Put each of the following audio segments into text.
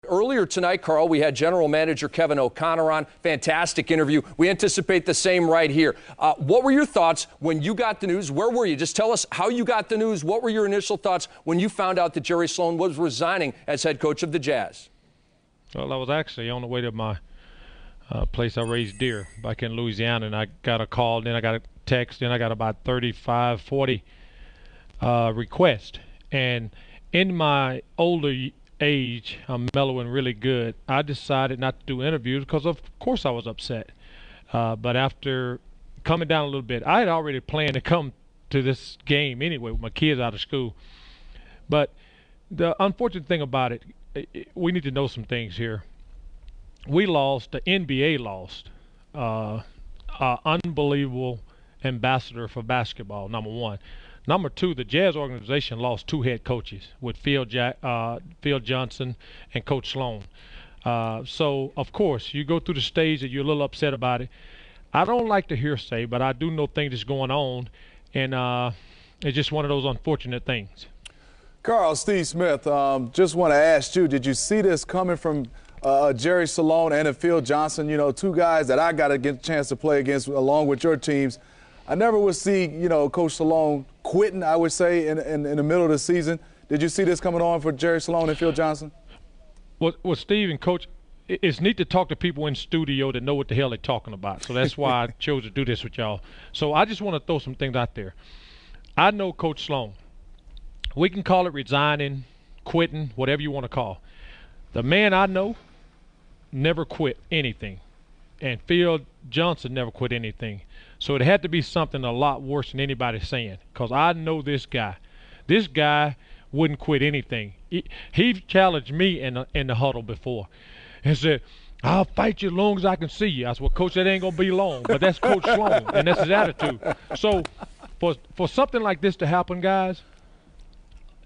Earlier tonight, Karl, we had General Manager Kevin O'Connor on. Fantastic interview. We anticipate the same right here. What were your thoughts when you got the news? Where were you? Just tell us how you got the news. What were your initial thoughts when you found out that Jerry Sloan was resigning as head coach of the Jazz? Well, I was actually on the way to my place I raised deer back in Louisiana, and I got a call, then I got a text, then I got about 35, 40 requests. And in my older age, I'm mellowing really good. I decided not to do interviews because, of course, I was upset. But after coming down a little bit, I had already planned to come to this game anyway with my kids out of school. But the unfortunate thing about it, we need to know some things here. We lost, the NBA lost, an unbelievable ambassador for basketball, number one. Number two, the Jazz organization lost 2 head coaches with Phil Johnson and Coach Sloan. So, of course, you go through the stage that you're a little upset about it. I don't like the hearsay, but I do know things that's going on, and it's just one of those unfortunate things. Karl, Steve Smith, just want to ask you, did you see this coming from Jerry Sloan and Phil Johnson, 2 guys that I got to get a chance to play against along with your teams? I never would see, Coach Sloan quitting, I would say, in the middle of the season. Did you see this coming on for Jerry Sloan and Phil Johnson? Well, Steve and Coach, it's neat to talk to people in studio that know what the hell they're talking about. So that's why I chose to do this with y'all. So I just want to throw some things out there. I know Coach Sloan. We can call it resigning, quitting, whatever you want to call. The man I know never quit anything. And Phil Johnson never quit anything. So it had to be something a lot worse than anybody's saying, because I know this guy. This guy wouldn't quit anything. He challenged me in the huddle before and said, "I'll fight you as long as I can see you." I said, "Well, Coach, that ain't going to be long." But that's Coach Sloan, and that's his attitude. So for something like this to happen, guys,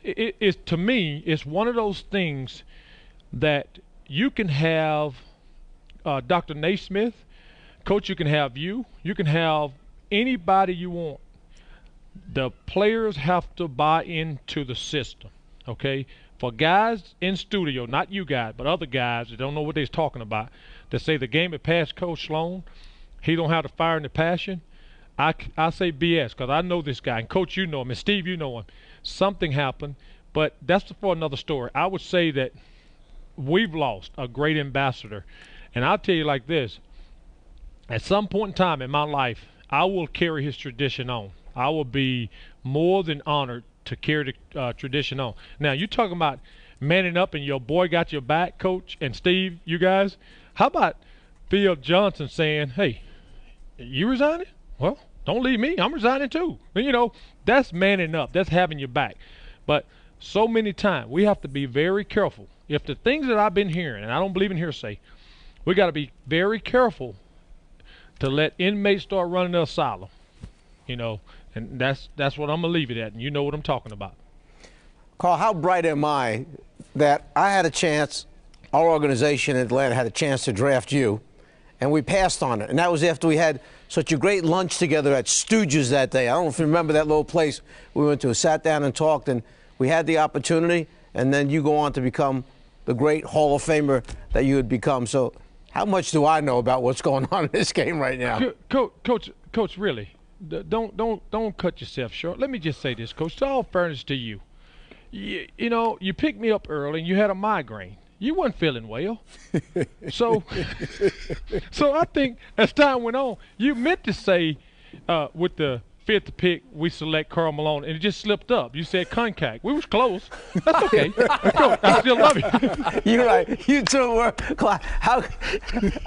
to me, it's one of those things that you can have Dr. Naismith, Coach, you can have you can have anybody you want. The players have to buy into the system, okay? For guys in studio, not you guys, but other guys that don't know what they're talking about, that say the game had passed Coach Sloan, he don't have the fire and the passion, I say BS, because I know this guy. And Coach, you know him, and Steve, you know him. Something happened, but that's for another story. I would say that we've lost a great ambassador. And I'll tell you like this. At some point in time in my life, I will carry his tradition on. I will be more than honored to carry the tradition on. Now, you're talking about manning up and your boy got your back, Coach, and Steve, you guys. How about Phil Johnson saying, "Hey, you resigning? Well, don't leave me. I'm resigning too." That's manning up. That's having your back. But so many times we have to be very careful. If the things that I've been hearing, and I don't believe in hearsay, we got to be very careful to let inmates start running the asylum, and that's what I'm going to leave it at, and you know what I'm talking about. Karl, how bright am I that I had a chance, our organization in Atlanta had a chance to draft you, and we passed on it. And that was after we had such a great lunch together at Stooges that day. I don't know if you remember that little place we went to, sat down and talked, and we had the opportunity, and then you go on to become the great Hall of Famer that you had become. So how much do I know about what's going on in this game right now? Coach, really, don't cut yourself short. Let me just say this, Coach. To all fairness to you, you picked me up early and you had a migraine. You weren't feeling well. So I think as time went on, you meant to say with the 5th pick, we select Karl Malone, and it just slipped up. You said contact. We was close. That's okay. Coach, I still love you. You're right. You two were. How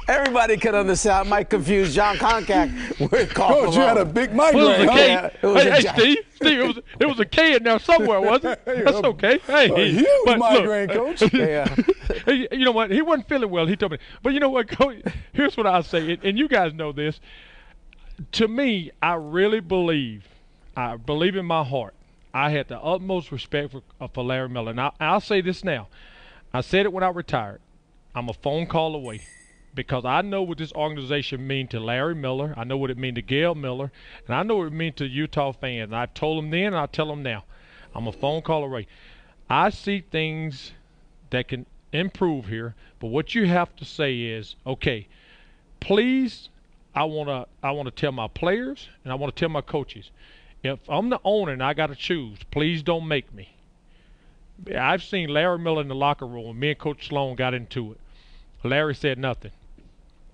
everybody could understand. I might confuse John Concac with Karl Malone. Coach, you had a big migraine. Hey, Steve, it was a K in there somewhere, wasn't it? That's okay. Hey, a huge migraine, Coach. Yeah. You know what? He wasn't feeling well. He told me. But you know what, Coach? Here's what I'll say, and you guys know this. To me, I really believe in my heart, I had the utmost respect for Larry Miller. And I'll say this now. I said it when I retired. I'm a phone call away because I know what this organization means to Larry Miller. I know what it means to Gail Miller. And I know what it means to Utah fans. And I've told them then and I'll tell them now. I'm a phone call away. I see things that can improve here, but what you have to say is, okay, please, I want to tell my players and I want to tell my coaches, if I'm the owner and I got to choose, please don't make me. I've seen Larry Miller in the locker room when me and Coach Sloan got into it. Larry said nothing.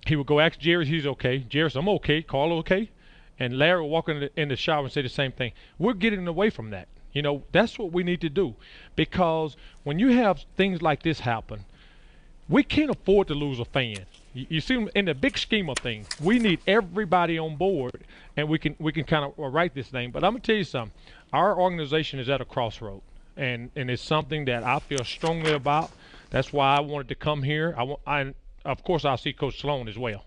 He would go ask Jerry, he's okay. Jerry said, I'm okay. Carl, okay? And Larry would walk in the shower and say the same thing. We're getting away from that. You know, that's what we need to do. Because when you have things like this happen, we can't afford to lose a fan. You see, in the big scheme of things, we need everybody on board, and we can kind of write this thing. But I'm going to tell you something. Our organization is at a crossroad, and it's something that I feel strongly about. That's why I wanted to come here. Of course, I'll see Coach Sloan as well.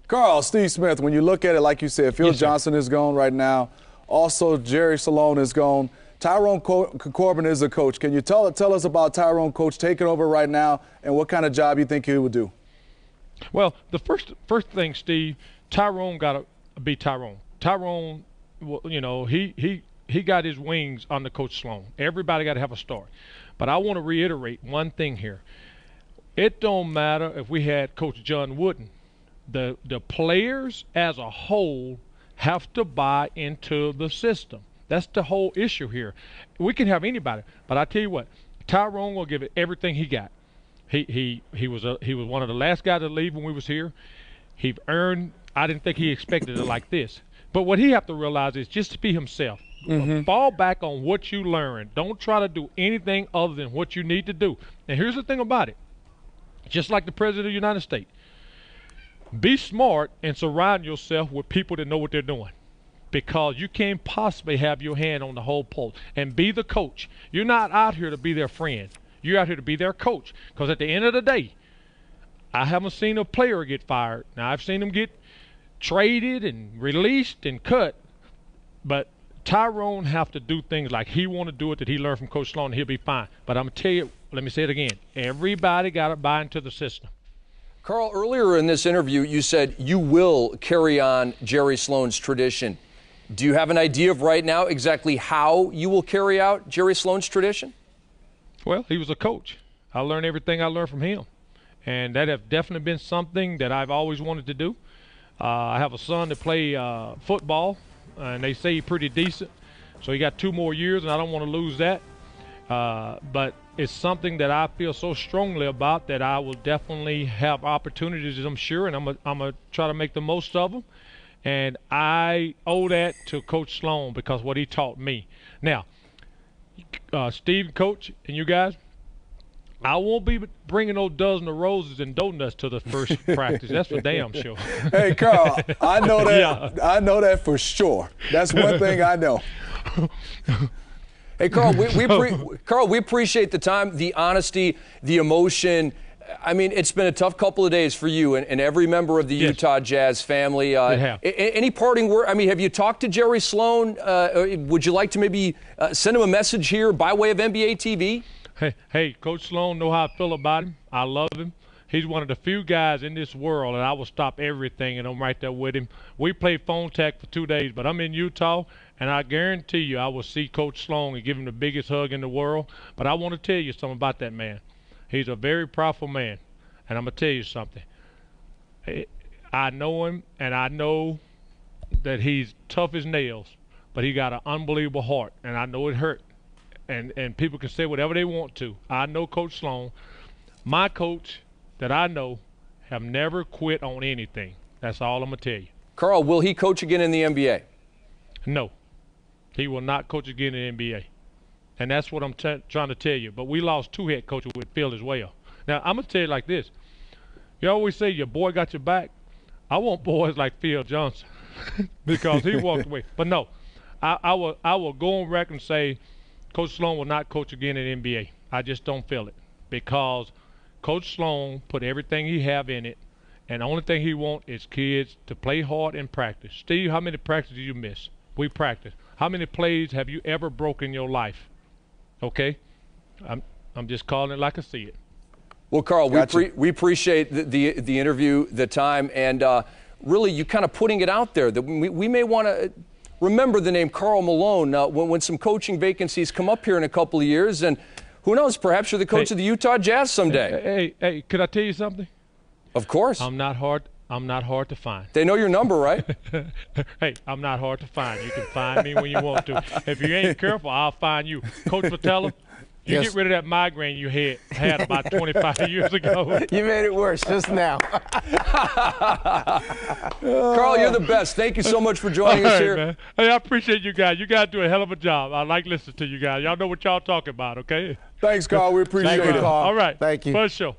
Karl, Steve Smith, when you look at it, like you said, Phil Yes, Johnson is gone right now. Also, Jerry Sloan is gone. Tyrone Corbin is a coach. Can you tell us about Tyrone Coach taking over right now and what kind of job you think he would do? Well, the first thing, Steve, Tyrone got to be Tyrone. Tyrone, you know, he got his wings under Coach Sloan. Everybody got to have a start. But I want to reiterate one thing here. It don't matter if we had Coach John Wooden. The players as a whole have to buy into the system. That's the whole issue here. We can have anybody, but I tell you what, Tyrone will give it everything he got. He was one of the last guys to leave when we was here. He earned. I didn't think he expected it like this. But what he have to realize is just to be himself. Fall back on what you learned. Don't try to do anything other than what you need to do. And here's the thing about it. Just like the President of the United States, be smart and surround yourself with people that know what they're doing. Because you can't possibly have your hand on the whole pulse. And be the coach. You're not out here to be their friend. You're out here to be their coach. Because at the end of the day, I haven't seen a player get fired. Now, I've seen them get traded and released and cut. But Tyrone have to do things like he want to do it that he learned from Coach Sloan, and he'll be fine. But I'm going to tell you, let me say it again. Everybody got to buy into the system. Karl, earlier in this interview, you said you will carry on Jerry Sloan's tradition. Do you have an idea of right now exactly how you will carry out Jerry Sloan's tradition? Well, he was a coach. I learned everything I learned from him. And that has definitely been something that I've always wanted to do. I have a son that play football, and they say he's pretty decent. So he got 2 more years, and I don't want to lose that. But it's something that I feel so strongly about that I will definitely have opportunities, I'm sure, and I'm going to try to make the most of them. And I owe that to Coach Sloan because what he taught me. Now, Steve, Coach, and you guys, I won't be bringing no dozen of roses and donuts to the first practice. That's for damn sure. Hey, Karl, I know that. Yeah. I know that for sure. That's one thing I know. Hey, Karl, Karl, we appreciate the time, the honesty, the emotion. I mean, it's been a tough couple of days for you and every member of the Utah Jazz family. Any parting word? I mean, have you talked to Jerry Sloan? Would you like to maybe send him a message here by way of NBA TV? Hey, Coach Sloan know how I feel about him. I love him. He's one of the few guys in this world, and I will stop everything, and I'm right there with him. We played phone tag for 2 days, but I'm in Utah, and I guarantee you I will see Coach Sloan and give him the biggest hug in the world. But I want to tell you something about that man. He's a very powerful man, and I'm going to tell you something. I know him, and I know that he's tough as nails, but he got an unbelievable heart, and I know it hurt. And people can say whatever they want to. I know Coach Sloan. My coach that I know have never quit on anything. That's all I'm going to tell you. Karl, will he coach again in the NBA? No. He will not coach again in the NBA. And that's what I'm trying to tell you. But we lost 2 head coaches with Phil as well. Now, I'm going to tell you like this. You always say your boy got your back. I want boys like Phil Johnson because he walked away. But no, I will go on record and say Coach Sloan will not coach again in the NBA. I just don't feel it because Coach Sloan put everything he have in it, and the only thing he wants is kids to play hard and practice. Steve, how many practices do you miss? We practice. How many plays have you ever broken in your life? Okay? I'm just calling it like I see it. Well, Karl, we appreciate the interview, the time, and really you kind of putting it out there that we may want to remember the name Karl Malone when some coaching vacancies come up here in a couple of years, and Who knows? Perhaps you're the coach of the Utah Jazz someday. Hey, could I tell you something? Of course. I'm not hard to find. They know your number, right? Hey, I'm not hard to find. You can find me when you want to. If you ain't careful, I'll find you. Coach Patella, you get rid of that migraine you had about 25 years ago. You made it worse just now. Karl, you're the best. Thank you so much for joining us here. Man. Hey, I appreciate you guys. You guys do a hell of a job. I like listening to you guys. Y'all know what y'all talking about, okay? Thanks, Karl. We appreciate it. Karl. All right. Thank you. For sure.